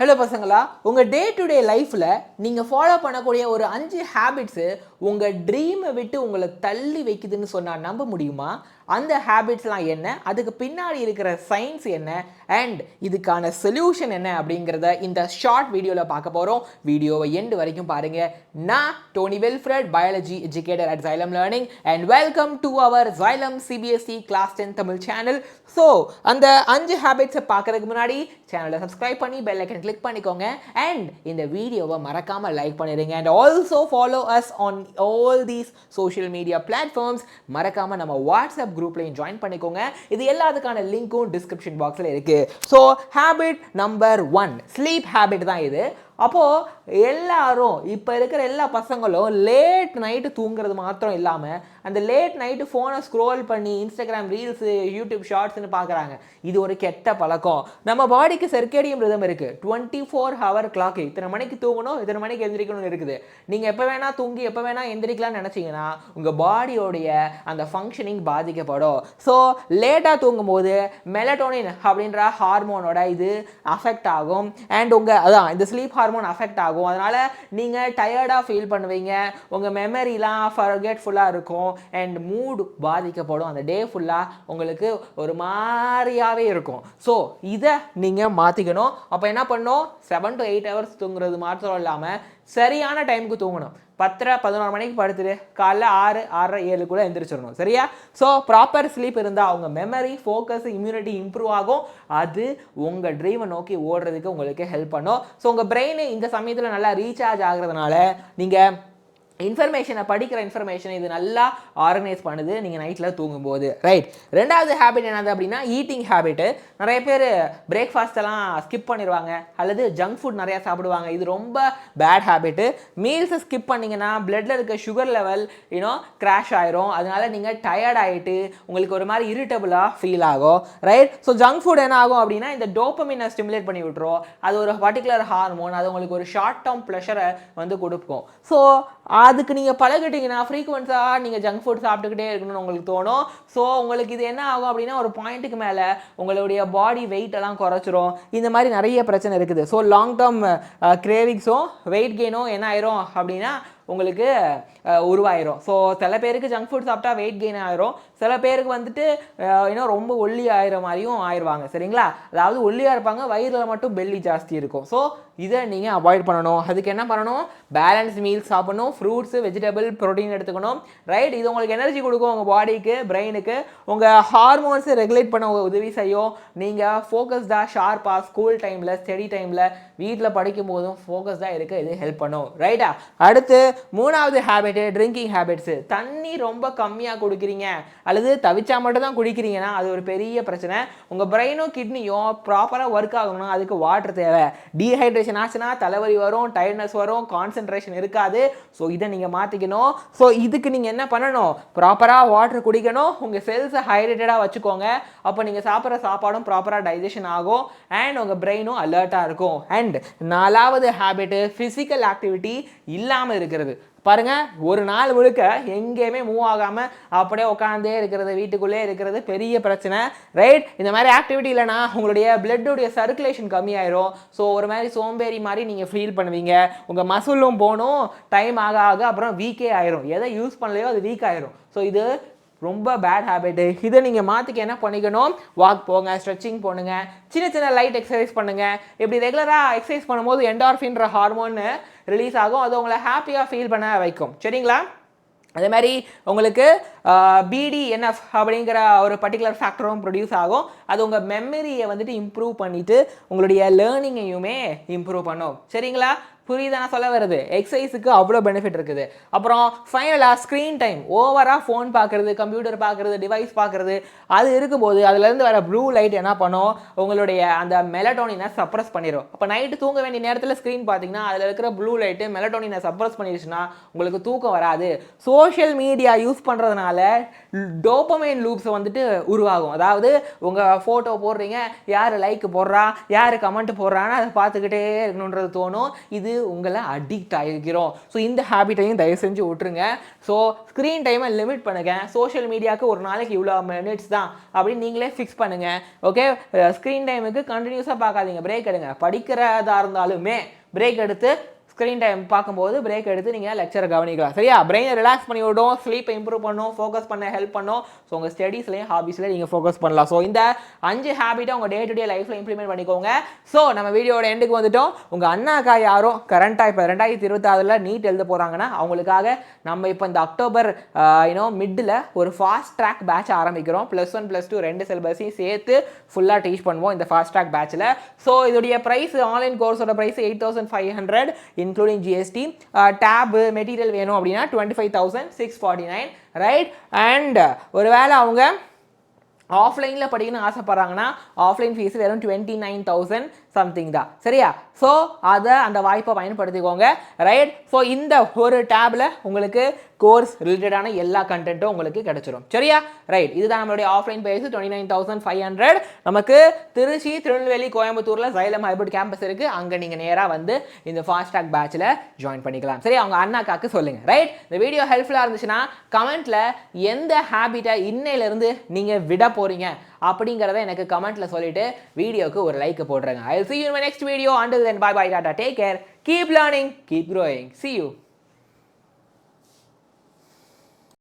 Hello பசங்களா, உங்கள் day to day லைஃப்பில் நீங்கள் ஃபாலோ பண்ணக்கூடிய ஒரு 5 ஹேபிட்ஸு உங்கள் ட்ரீமை விட்டு உங்களை தள்ளி வைக்குதுன்னு சொன்னால் நம்ப முடியுமா? அந்த ஹேபிட்ஸ்லாம் என்ன, அதுக்கு பின்னாடி இருக்கிற சயின்ஸ் என்ன, அண்ட் இதுக்கான சொல்யூஷன் என்ன அப்படிங்கிறத இந்த ஷார்ட் வீடியோவில் பார்க்க போகிறோம். வீடியோவை எண்டு வரைக்கும் பாருங்கள். நான் Tony Wilfred, biology educator at Xylem learning, and welcome to our Xylem CBSE class 10 Tamil channel. So அந்த 5 ஹேபிட்ஸை பார்க்குறதுக்கு முன்னாடி சேனலை சப்ஸ்கிரைப் பண்ணி பெல் ஐக்கன் கிளிக் பண்ணிக்கோங்க அண்ட் இந்த வீடியோவை மறக்காமல் லைக் பண்ணிடுங்க. And also follow us on all these social media platforms. மறக்காமல் நம்ம வாட்ஸ்அப் குரூப்லையும் ஜாயின் பண்ணிக்கோங்க. இது எல்லாத்துக்கான லிங்க்கும் டிஸ்கிரிப்ஷன் பாக்ஸில் இருக்குது. So habit number 1 sleep habit தான் இது. அப்போது எல்லாரும் இப்போ இருக்கிற எல்லா பசங்களும் லேட் நைட்டு தூங்குறது மாத்திரம் இல்லாமல் அந்த லேட் நைட்டு ஃபோனை ஸ்க்ரோல் பண்ணி இன்ஸ்டாகிராம் ரீல்ஸு, யூடியூப் ஷார்ட்ஸ்னு பார்க்குறாங்க. இது ஒரு கெட்ட பழக்கம். நம்ம பாடிக்கு சர்க்கேடியம் ரிதம் இருக்குது. 24 ஹவர் கிளாக்கு. இத்தனை மணிக்கு தூங்கணும், இத்தனை மணிக்கு எந்திரிக்கணும்னு இருக்குது. நீங்கள் எப்போ வேணால் தூங்கி எப்போ வேணால் எந்திரிக்கலாம்னு நினச்சிங்கன்னா உங்கள் பாடியோடைய அந்த ஃபங்க்ஷனிங் பாதிக்கப்படும். ஸோ லேட்டாக தூங்கும்போது மெலட்டோனின் அப்படின்ற ஹார்மோனோட இது அஃபெக்ட் ஆகும். அண்ட் அதான் இந்த ஸ்லீப் ஹார்மோன் அஃபெக்ட் ஆகும். அதனால் நீங்கள் டயர்டாக ஃபீல் பண்ணுவீங்க. உங்கள் மெமரிலாம் ஃபர்கெட்ஃபுல்லாக இருக்கும் அண்ட் மூடு பாதிக்கப்படும். அந்த டே ஃபுல்லாக உங்களுக்கு ஒரு மாதிரியாகவே இருக்கும். ஸோ இதை நீங்கள் மாற்றிக்கணும். அப்போ என்ன பண்ணணும்? 7 to 8 ஹவர்ஸ் தூங்குறது மாத்திரம் இல்லாமல் சரியான டைமுக்கு தூங்கணும். 10-11 மணிக்கு படுத்துட்டு காலைல 6-6:30-7 எந்திரிச்சிடணும். சரியா? ஸோ ப்ராப்பர் ஸ்லீப் இருந்தால் உங்கள் மெமரி, ஃபோக்கஸ், இம்யூனிட்டி இம்ப்ரூவ் ஆகும். அது உங்கள் ட்ரீமை நோக்கி ஓடுறதுக்கு உங்களுக்கு ஹெல்ப் பண்ணும். ஸோ உங்கள் பிரெயின் இந்த சமயத்தில் நல்லா ரீசார்ஜ் ஆகுறதுனால நீங்கள் படிக்கிற இன்ஃபர்மேஷன் இது நல்லா ஆர்கனைஸ் பண்ணுது நீங்கள் நைட்டில் தூங்கும்போது. ரைட். ரெண்டாவது ஹேபிட் என்னது அப்படின்னா ஈட்டிங் ஹேபிட்டு. நிறைய பேர் பிரேக்ஃபாஸ்ட்டெல்லாம் ஸ்கிப் பண்ணிடுவாங்க அல்லது ஜங்க் ஃபுட் நிறையா சாப்பிடுவாங்க. இது ரொம்ப பேட் ஹேபிட்டு. மீல்ஸை ஸ்கிப் பண்ணிங்கன்னா பிளட்டில் இருக்க சுகர் லெவல் கிராஷ் ஆயிரும். அதனால நீங்கள் டயர்ட் ஆகிட்டு உங்களுக்கு ஒரு மாதிரி இரிட்டபிளாக ஃபீல் ஆகும். ரைட். ஸோ ஜங்க் ஃபுட் என்ன ஆகும் அப்படின்னா இந்த டோப்பமினை ஸ்டிமுலேட் பண்ணி விட்டுரும். அது ஒரு பர்டிகுலர் ஹார்மோன். அது உங்களுக்கு ஒரு ஷார்ட் டேர்ம் ப்ளஷரை கொடுக்கும். ஸோ அதுக்கு நீங்கள் பழகிட்டீங்கன்னா ஃப்ரீக்வென்ஸாக நீங்கள் ஜங்க் ஃபுட் சாப்பிட்டுக்கிட்டே இருக்கணும்னு உங்களுக்கு தோணும். ஸோ உங்களுக்கு இது என்ன ஆகும் அப்படின்னா ஒரு பாயிண்ட்டுக்கு மேலே உங்களுடைய பாடி வெயிட்டெல்லாம் குறைச்சிரும். இந்த மாதிரி நிறைய பிரச்சனை இருக்குது. ஸோ லாங் டேர்ம் கிரேவிங்ஸும் வெயிட் கெயினும் என்ன ஆயிரும் அப்படின்னா உங்களுக்கு உருவாயிரும். ஸோ சில பேருக்கு ஜங்க் ஃபுட் சாப்பிட்டா வெயிட் கெயின் ஆயிரும். சில பேருக்கு இன்னும் ரொம்ப ஒல்லி ஆகிற மாதிரியும் ஆயிடுவாங்க. சரிங்களா? அதாவது ஒல்லியாக இருப்பாங்க, வயிறில் மட்டும் பெல்லி ஜாஸ்தி இருக்கும். ஸோ இதை நீங்கள் அவாய்ட் பண்ணணும். அதுக்கு என்ன பண்ணணும்? பேலன்ஸ் மீல்ஸ் சாப்பிடணும். ஃப்ரூட்ஸு, வெஜிடபிள், ப்ரோட்டீன் எடுத்துக்கணும். ரைட். இது உங்களுக்கு எனர்ஜி கொடுக்கும். உங்கள் பாடிக்கு, பிரெயினுக்கு உங்கள் ஹார்மோன்ஸை ரெகுலேட் பண்ண உதவி செய்யும். நீங்கள் ஃபோக்கஸ்டாக, ஷார்ப்பாக ஸ்கூல் டைமில், ஸ்டடி டைமில், வீட்டில் படிக்கும் போதும் ஃபோக்கஸ்டாக இருக்க இது ஹெல்ப் பண்ணும். ரைட்டா? அடுத்து 3வது ஹேபிட்டு ட்ரிங்கிங் ஹேபிட்ஸு. தண்ணி ரொம்ப கம்மியாக குடிக்கிறீங்க அல்லது தவிச்சா மட்டும் தான் குடிக்கிறீங்கன்னா அது ஒரு பெரிய பிரச்சனை. உங்கள் பிரெயினும் கிட்னியும் ப்ராப்பராக ஒர்க் ஆகணும்னா அதுக்கு வாட்டர் தேவை. டீஹைட்ரேஷன் ஆச்சுன்னா தலைவலி வரும், டயர்ட்னஸ் வரும், கான்சன்ட்ரேஷன் இருக்காது. ஸோ இதை நீங்கள் மாற்றிக்கணும். ஸோ இதுக்கு நீங்கள் என்ன பண்ணணும்? ப்ராப்பராக வாட்டர் குடிக்கணும். உங்கள் செல்ஸை ஹைட்ரேட்டடாக வச்சுக்கோங்க. அப்போ நீங்கள் சாப்பிட்ற சாப்பாடும் ப்ராப்பராக டைஜஷன் ஆகும் அண்ட் உங்கள் பிரெயினும் அலர்ட்டாக இருக்கும். அண்ட் 4வது ஹேபிட்டு ஃபிசிக்கல் ஆக்டிவிட்டி இல்லாமல் இருக்கிறது. பாருங்க, ஒரு நாள் முழுக்க எங்கேயுமே மூவ் ஆகாமல் அப்படியே உட்காந்தே இருக்கிறது, வீட்டுக்குள்ளே இருக்கிறது பெரிய பிரச்சனை. ரைட். இந்த மாதிரி ஆக்டிவிட்டி இல்லைனா உங்களுடைய பிளட்டுடைய சர்க்குலேஷன் கம்மியாயிரும். ஸோ ஒரு மாதிரி சோம்பேறி மாதிரி நீங்கள் ஃபீல் பண்ணுவீங்க. உங்கள் மசிலும் போகணும், டைம் ஆக ஆக அப்புறம் வீக்கே ஆயிரும். எதை யூஸ் பண்ணலையோ அது வீக் ஆயிரும். ஸோ இது ரொம்ப பேட் ஹேபிட்டு. இதை நீங்கள் மாற்றிக்க என்ன பண்ணிக்கணும்? வாக் போங்க, ஸ்ட்ரெச்சிங் பண்ணுங்க, சின்ன சின்ன லைட் எக்ஸசைஸ் பண்ணுங்கள். இப்படி ரெகுலராக எக்ஸசைஸ் பண்ணும்போது என்டார்ஃபின்ற ஹார்மோன் ரிலீஸ் ஆகும். அது உங்களை ஹாப்பியாக ஃபீல் பண்ண வைக்கும். சரிங்களா? அதே மாதிரி உங்களுக்கு BDNF அப்படிங்கிற ஒரு பர்டிகுலர் ஃபேக்டரும் ப்ரொடியூஸ் ஆகும். அது உங்கள் மெமரியை இம்ப்ரூவ் பண்ணிவிட்டு உங்களுடைய லேர்னிங்கையுமே இம்ப்ரூவ் பண்ணும். சரிங்களா? புரியுதா நான் சொல்ல வருது? எக்ஸசைஸுக்கு அவ்வளோ பெனிஃபிட் இருக்குது. அப்புறம் ஃபைனலாக ஸ்க்ரீன் டைம். ஓவராக ஃபோன் பார்க்குறது, கம்ப்யூட்டர் பார்க்குறது, டிவைஸ் பார்க்குறது, அது இருக்கும்போது அதுலேருந்து வர ப்ளூ லைட் என்ன பண்ணும்? உங்களுடைய அந்த மெலட்டோனினை சப்ரஸ் பண்ணிடும். அப்போ நைட்டு தூங்க வேண்டிய நேரத்தில் ஸ்க்ரீன் பார்த்தீங்கன்னா அதில் இருக்கிற ப்ளூ லைட்டு மெலட்டோனினை சப்ரஸ் பண்ணிடுச்சுன்னா உங்களுக்கு தூக்கம் வராது. சோஷியல் மீடியா யூஸ் பண்ணுறதுனால மீடியாவில் டோபமைன் லூப்ஸ் வந்துட்டு உருவாகும். அதாவது உங்கள் ஃபோட்டோ போடுறீங்க, யார் லைக் போடுறா, யார் கமெண்ட் போடுறான்னு அதை பார்த்துக்கிட்டே இருக்கணுன்றது தோணும். இது உங்களை அடிக்ட் ஆகிக்கிறோம். ஸோ இந்த ஹேபிட்டையும் தயவு செஞ்சு விட்டுருங்க. ஸோ ஸ்க்ரீன் டைமை லிமிட் பண்ணுங்க. சோஷியல் மீடியாவுக்கு ஒரு நாளைக்கு இவ்வளோ மினிட்ஸ் தான் அப்படின்னு நீங்களே ஃபிக்ஸ் பண்ணுங்கள். ஓகே, ஸ்க்ரீன் டைமுக்கு கண்டினியூஸாக பார்க்காதீங்க, பிரேக் எடுங்க. படிக்கிறதா இருந்தாலுமே பிரேக் எடுத்து ஸ்க்ரீன் டைம் பார்க்கும்போது பிரேக் எடுத்து நீங்கள் லெக்சரை கவனிக்கலாம். சரியா? பிரெயினை ரிலாக்ஸ் பண்ணி விடும், ஸ்லீப்பை இம்ப்ரூவ் பண்ணும், ஃபோக்கஸ் பண்ண ஹெல்ப் பண்ணும். ஸோ உங்கள் ஸ்டடீஸ்லையும் ஹாபிஸ்லையும் நீங்கள் ஃபோக்கஸ் பண்ணலாம். ஸோ இந்த 5 ஹேபிட்டை உங்கள் டே டு டே லைஃப்பில் இம்ப்ளிமெண்ட் பண்ணிக்கோங்க. ஸோ நம்ம வீடியோட எண்டுக்கு வந்துட்டோம். உங்கள் அண்ணாக்கா யாரும் கரண்ட்டாக இப்போ 2026 நீட் எழுத போகிறாங்கன்னா அவங்களுக்காக நம்ம இப்போ இந்த அக்டோபர் மிட்டில் ஒரு ஃபாஸ்ட் ட்ராக் பேட்ச் ஆரம்பிக்கிறோம். +1 +2 2 சிலபஸையும் சேர்த்து ஃபுல்லாக டீச் பண்ணுவோம் இந்த ஃபாஸ்ட் ட்ராக் பேட்சில். ஸோ இதோடைய ப்ரைஸ், ஆன்லைன் கோர்ஸோட ப்ரைஸ் 8,500 இன்க்ளூடிங் ஜிஎஸ்டி. டேபு மெட்டீரியல் வேணும் அப்படின்னா 25,649, ரைட்? அண்ட் ஒருவேளை அவங்க ஆஃப்லைனில் படிக்கணும்னு ஆசைப்பட்றாங்கன்னா ஆஃப்லைன் ஃபீஸ் வெறும் 29,000 சம்திங் தான். சரியா? ஸோ அதை அந்த வாய்ப்பை பயன்படுத்திக்கோங்க, ரைட்? ஸோ இந்த ஒரு டேபில் உங்களுக்கு கோர்ஸ் ரிலேட்டடான எல்லா கண்டென்ட்டும் உங்களுக்கு கிடைச்சிடும். சரியா? ரைட். இதுதான் நம்மளுடைய ஆஃப்லைன் ப்ரைஸ் 29,500. நமக்கு திருச்சி, திருநெல்வேலி, கோயம்புத்தூரில் சைலம் ஹைபிரிட் கேம்பஸ் இருக்குது. அங்கே நீங்கள் நேராக வந்து இந்த ஃபாஸ்ட் ட்ராக் பேட்சில் ஜாயின் பண்ணிக்கலாம். சரி, அவங்க அண்ணாக்காக்கு சொல்லுங்கள், ரைட்? இந்த வீடியோ ஹெல்ப்ஃபுல்லாக இருந்துச்சுன்னா கமெண்ட்டில் எந்த ஹேபிட்டை இன்னையிலேருந்து நீங்கள் விட போகிறீங்க அப்படிங்கிறத எனக்கு கமெண்ட்டில் சொல்லிவிட்டு வீடியோக்கு ஒரு like போடுறேங்க. I'll see you in my next video. Until then, bye bye, tata, take care, keep learning, keep growing. See you.